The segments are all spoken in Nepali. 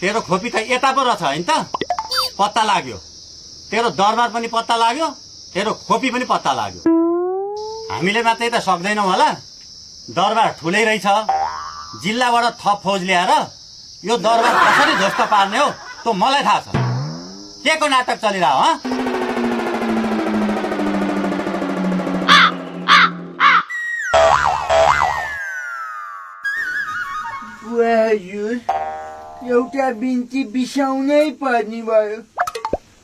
तेरो खोपी त यता पो रहेछ हैन त पत्ता लाग्यो तेरो दरबार पनि पत्ता लाग्यो तेरो खोपी पनि पत्ता लाग्यो हामीले मात्रै त सक्दैनौं होला दरबार ठुलै रहेछ जिल्लाबाट थप फौज ल्याएर यो दरबार कसरी ध्वस्त पार्ने हो त मलाई थाहा छ के को नाटक चलिरह्यो ह हजुर एउटा बिन्ती बिसाउनै पर्ने भयो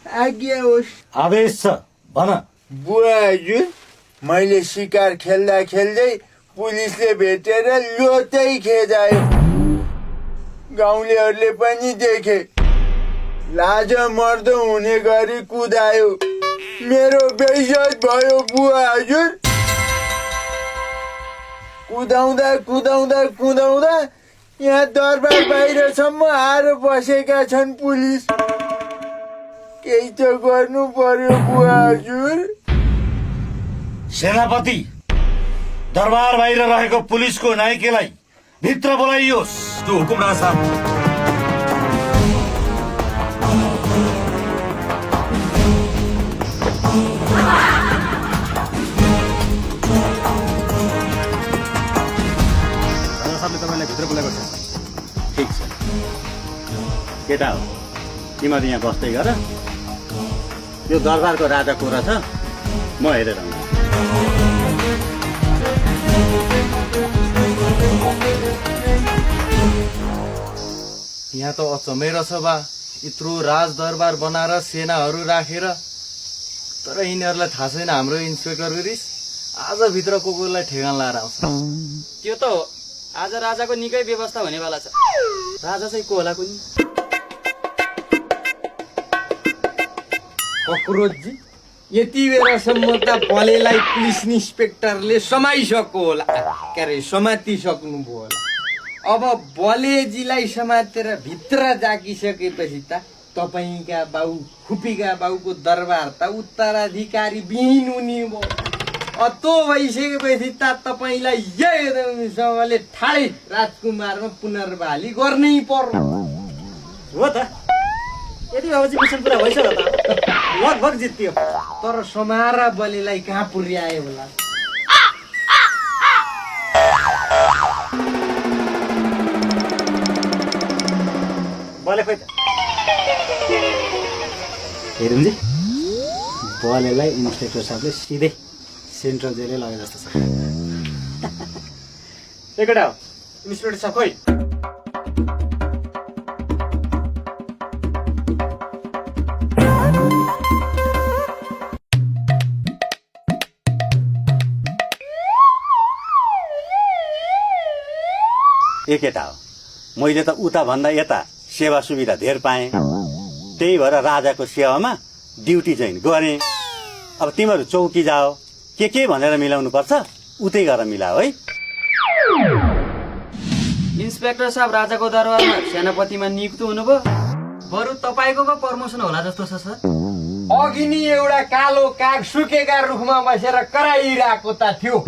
आज्ञा होस् आवेश छ भन बुवा हजुर मैले शिकार खेल्दा खेल्दै पुलिसले भेटेर लोतै खेदायो गाउँलेहरूले पनि देखे लाज मर्दो हुने गरी कुदायो मेरो बेइज्जत भयो बुवा हजुर कुदाउँदा कुदाउँदा कुदाउँदा यहाँ दरबार बाहिरसम्म आएर बसेका छन् पुलिस केही त गर्नु पर्यो बुवा हजुर सेनापति दरबार बाहिर रहेको पुलिसको नायकेलाई भित्र बोलाइयोस् त्यो हुकुम राज साहब तपाईँलाई भित्र बोलाएको छ ठिक छ केटा हो तिमीहरू यहाँ बस्दै गर यो दरबारको राजा को रहेछ म हेरेर आउँछु यहाँ त अचम्मै रहेछ बा यत्रो राज दरबार बनाएर सेनाहरू राखेर तर यिनीहरूलाई थाहा छैन हाम्रो इन्सपेक्टरको रिस आज भित्र कोलाई ठेगान लाएर आउँछ त्यो त हो आज राजाको निकै व्यवस्था हुनेवाला छ राजा चाहिँ को होला कुनी कक्रोचजी यति बेलासम्म त बलेलाई पुलिस इन्सपेक्टरले समाइसक्यो होला के अरे समातिसक्नुभयो होला अब बलेजीलाई समातेर भित्र जागिसकेपछि त तपाईँका बाउ खुपीका बाउको दरबार त उत्तराधिकारी विहीन हुने भयो अतो भइसकेपछि त तपाईँलाई यहीसँगले ठाडै राजकुमारमा पुनर्बहाली गर्नै पर्यो हो त यदि बाबुजी मिसन पुरा भइसक्यो त लगभग जित्यो तर समारा बलेलाई कहाँ पुर्यायो होला बले खोइ त हेरौँ जी बलेलाई इन्सपेक्टर साहबले सिधै सेन्ट्रल जेलै लगे जस्तो छ एकटा हो इन्सपेक्टर साहब खोइ केटा हो मैले त उता भन्दा यता सेवा सुविधा धेर पाएँ त्यही भएर राजाको सेवामा ड्युटी चाहिँ गरेँ अब तिमीहरू चौकी जाओ के भनेर मिलाउनु पर्छ उतै गरेर मिलाऊ है इन्सपेक्टर साहब राजाको दरबारमा सेनापतिमा नियुक्त हुनुभयो बरु तपाईँको पो प्रमोसन होला जस्तो छ सर अघि नि एउटा कालो काग सुकेका रुखमा बसेर कराइरहेको त थियो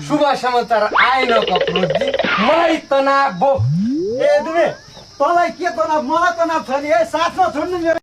शुभ समाचार आएन कक्रोचजी मलाई तनाव भयो ए दुबे तँलाई के तनाव मलाई तनाव छ नि साथमा छोड्नु